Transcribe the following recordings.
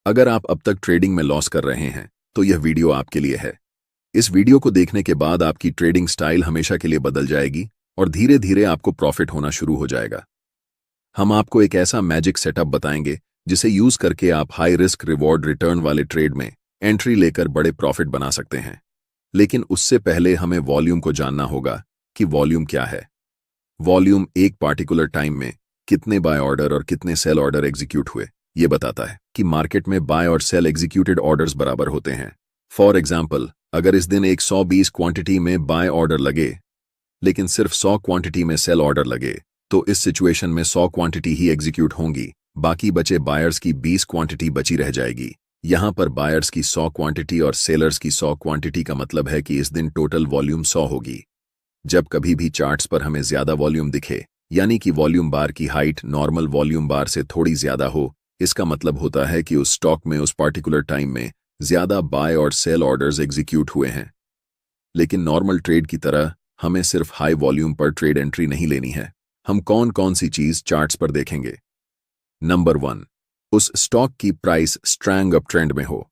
अगर आप अब तक ट्रेडिंग में लॉस कर रहे हैं तो यह वीडियो आपके लिए है। इस वीडियो को देखने के बाद आपकी ट्रेडिंग स्टाइल हमेशा के लिए बदल जाएगी और धीरे धीरे आपको प्रॉफिट होना शुरू हो जाएगा। हम आपको एक ऐसा मैजिक सेटअप बताएंगे जिसे यूज करके आप हाई रिस्क रिवॉर्ड रिटर्न वाले ट्रेड में एंट्री लेकर बड़े प्रॉफिट बना सकते हैं। लेकिन उससे पहले हमें वॉल्यूम को जानना होगा कि वॉल्यूम क्या है। वॉल्यूम एक पार्टिकुलर टाइम में कितने बाय ऑर्डर और कितने सेल ऑर्डर एग्जीक्यूट हुए ये बताता है कि मार्केट में बाय और सेल एग्जीक्यूटेड ऑर्डर्स बराबर होते हैं। फॉर एग्जाम्पल, अगर इस दिन एक 120 क्वांटिटी में बाय ऑर्डर लगे लेकिन सिर्फ 100 क्वांटिटी में सेल ऑर्डर लगे तो इस सिचुएशन में 100 क्वांटिटी ही एग्जीक्यूट होंगी, बाकी बचे बायर्स की 20 क्वांटिटी बची रह जाएगी। यहां पर बायर्स की 100 क्वांटिटी और सेलर्स की 100 क्वांटिटी का मतलब है कि इस दिन टोटल वॉल्यूम 100 होगी। जब कभी भी चार्ट्स पर हमें ज्यादा वॉल्यूम दिखे, यानी कि वॉल्यूम बार की हाइट नॉर्मल वॉल्यूम बार से थोड़ी ज्यादा हो, इसका मतलब होता है कि उस स्टॉक में उस पार्टिकुलर टाइम में ज्यादा बाय और सेल ऑर्डर्स एग्जीक्यूट हुए हैं। लेकिन नॉर्मल ट्रेड की तरह हमें सिर्फ हाई वॉल्यूम पर ट्रेड एंट्री नहीं लेनी है। हम कौन कौन सी चीज चार्ट्स पर देखेंगे। नंबर 1, उस स्टॉक की प्राइस स्ट्रैंग अप ट्रेंड में हो।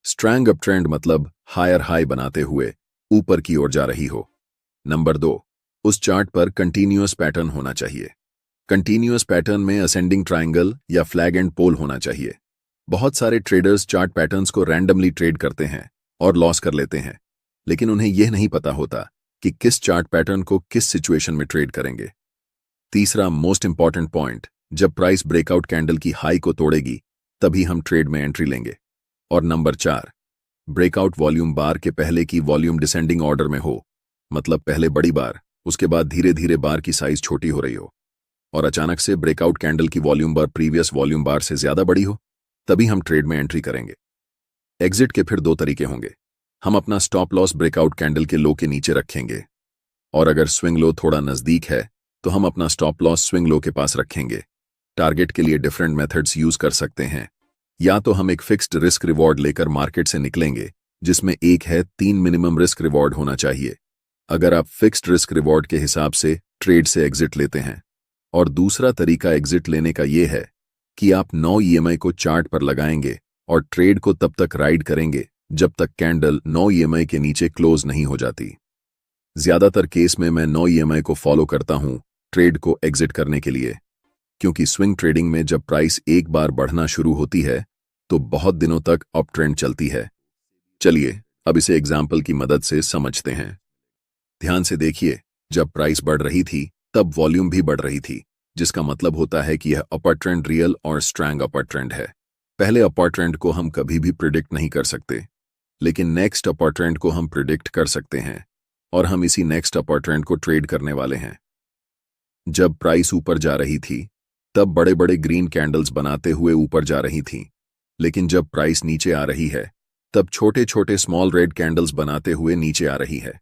स्ट्रैंग अप ट्रेंड मतलब हायर हाई बनाते हुए ऊपर की ओर जा रही हो। नंबर 2, उस चार्ट पर कंटीन्यूअस पैटर्न होना चाहिए। कंटीन्यूअस पैटर्न में असेंडिंग ट्रायंगल या फ्लैग एंड पोल होना चाहिए। बहुत सारे ट्रेडर्स चार्ट पैटर्न्स को रैंडमली ट्रेड करते हैं और लॉस कर लेते हैं, लेकिन उन्हें यह नहीं पता होता कि किस चार्ट पैटर्न को किस सिचुएशन में ट्रेड करेंगे। तीसरा मोस्ट इंपॉर्टेंट पॉइंट, जब प्राइस ब्रेकआउट कैंडल की हाई को तोड़ेगी तभी हम ट्रेड में एंट्री लेंगे। और नंबर 4, ब्रेकआउट वॉल्यूम बार के पहले की वॉल्यूम डिसेंडिंग ऑर्डर में हो, मतलब पहले बड़ी बार, उसके बाद धीरे धीरे बार की साइज छोटी हो रही हो और अचानक से ब्रेकआउट कैंडल की वॉल्यूम बार प्रीवियस वॉल्यूम बार से ज्यादा बड़ी हो, तभी हम ट्रेड में एंट्री करेंगे। एग्जिट के फिर 2 तरीके होंगे। हम अपना स्टॉप लॉस ब्रेकआउट कैंडल के लो के नीचे रखेंगे और अगर स्विंग लो थोड़ा नजदीक है तो हम अपना स्टॉप लॉस स्विंग लो के पास रखेंगे। टारगेट के लिए डिफरेंट मेथड्स यूज कर सकते हैं। या तो हम एक फिक्स्ड रिस्क रिवॉर्ड लेकर मार्केट से निकलेंगे, जिसमें एक है 3 मिनिमम रिस्क रिवॉर्ड होना चाहिए अगर आप फिक्स्ड रिस्क रिवॉर्ड के हिसाब से ट्रेड से एग्जिट लेते हैं। और दूसरा तरीका एग्जिट लेने का यह है कि आप 9 ईएमआई को चार्ट पर लगाएंगे और ट्रेड को तब तक राइड करेंगे जब तक कैंडल 9 ईएमआई के नीचे क्लोज नहीं हो जाती। ज्यादातर केस में मैं 9 ईएमआई को फॉलो करता हूं ट्रेड को एग्जिट करने के लिए, क्योंकि स्विंग ट्रेडिंग में जब प्राइस एक बार बढ़ना शुरू होती है तो बहुत दिनों तक अप ट्रेंड चलती है। चलिए अब इसे एग्जाम्पल की मदद से समझते हैं। ध्यान से देखिए, जब प्राइस बढ़ रही थी तब वॉल्यूम भी बढ़ रही थी, जिसका मतलब होता है कि यह अपर ट्रेंड रियल और स्ट्रैंग अपर ट्रेंड है। पहले अपर ट्रेंड को हम कभी भी प्रिडिक्ट नहीं कर सकते, लेकिन नेक्स्ट अपर ट्रेंड को हम प्रिडिक्ट कर सकते हैं और हम इसी नेक्स्ट अपर ट्रेंड को ट्रेड करने वाले हैं। जब प्राइस ऊपर जा रही थी तब बड़े बड़े ग्रीन कैंडल्स बनाते हुए ऊपर जा रही थी, लेकिन जब प्राइस नीचे आ रही है तब छोटे छोटे स्मॉल रेड कैंडल्स बनाते हुए नीचे आ रही है।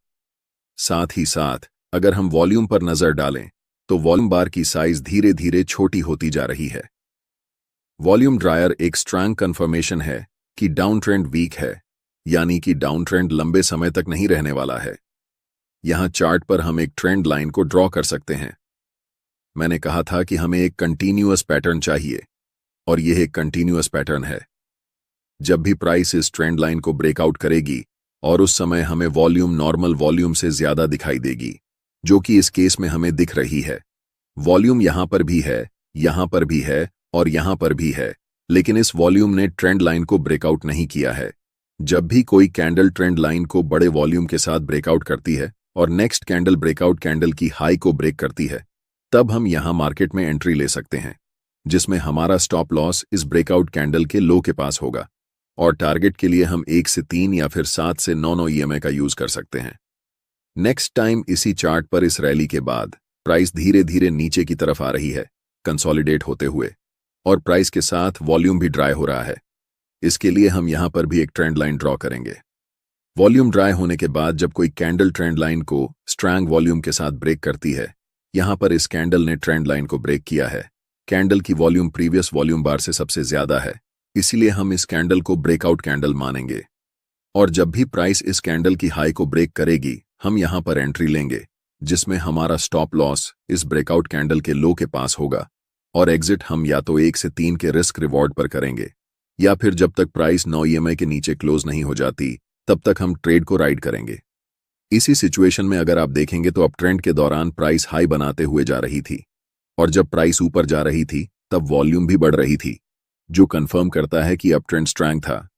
साथ ही साथ अगर हम वॉल्यूम पर नजर डालें तो वॉल्यूम बार की साइज धीरे धीरे छोटी होती जा रही है। वॉल्यूम ड्रायर एक स्ट्रॉन्ग कंफर्मेशन है कि डाउन ट्रेंड वीक है, यानी कि डाउन ट्रेंड लंबे समय तक नहीं रहने वाला है। यहां चार्ट पर हम एक ट्रेंड लाइन को ड्रॉ कर सकते हैं। मैंने कहा था कि हमें एक कंटीन्यूअस पैटर्न चाहिए और यह एक कंटीन्यूअस पैटर्न है। जब भी प्राइस इस ट्रेंड लाइन को ब्रेकआउट करेगी और उस समय हमें वॉल्यूम नॉर्मल वॉल्यूम से ज्यादा दिखाई देगी, जो कि इस केस में हमें दिख रही है। वॉल्यूम यहां पर भी है, यहां पर भी है और यहां पर भी है, लेकिन इस वॉल्यूम ने ट्रेंड लाइन को ब्रेकआउट नहीं किया है। जब भी कोई कैंडल ट्रेंड लाइन को बड़े वॉल्यूम के साथ ब्रेकआउट करती है और नेक्स्ट कैंडल ब्रेकआउट कैंडल की हाई को ब्रेक करती है, तब हम यहां मार्केट में एंट्री ले सकते हैं, जिसमें हमारा स्टॉप लॉस इस ब्रेकआउट कैंडल के लो के पास होगा और टारगेट के लिए हम 1 से 3 या फिर 7 से 9 ईएमआई का यूज कर सकते हैं। नेक्स्ट टाइम इसी चार्ट पर इस रैली के बाद प्राइस धीरे धीरे नीचे की तरफ आ रही है, कंसोलिडेट होते हुए, और प्राइस के साथ वॉल्यूम भी ड्राई हो रहा है। इसके लिए हम यहां पर भी एक ट्रेंड लाइन ड्रॉ करेंगे। वॉल्यूम ड्राई होने के बाद जब कोई कैंडल ट्रेंड लाइन को स्ट्रॉन्ग वॉल्यूम के साथ ब्रेक करती है, यहां पर इस कैंडल ने ट्रेंड लाइन को ब्रेक किया है। कैंडल की वॉल्यूम प्रीवियस वॉल्यूम बार से सबसे ज्यादा है, इसीलिए हम इस कैंडल को ब्रेकआउट कैंडल मानेंगे। और जब भी प्राइस इस कैंडल की हाई को ब्रेक करेगी, हम यहां पर एंट्री लेंगे, जिसमें हमारा स्टॉप लॉस इस ब्रेकआउट कैंडल के लो के पास होगा और एग्जिट हम या तो 1 से 3 के रिस्क रिवॉर्ड पर करेंगे या फिर जब तक प्राइस 9 ईएमआई के नीचे क्लोज नहीं हो जाती तब तक हम ट्रेड को राइड करेंगे। इसी सिचुएशन में अगर आप देखेंगे तो अप ट्रेंड के दौरान प्राइस हाई बनाते हुए जा रही थी और जब प्राइस ऊपर जा रही थी तब वॉल्यूम भी बढ़ रही थी, जो कंफर्म करता है कि अप ट्रेंड स्ट्रांग था।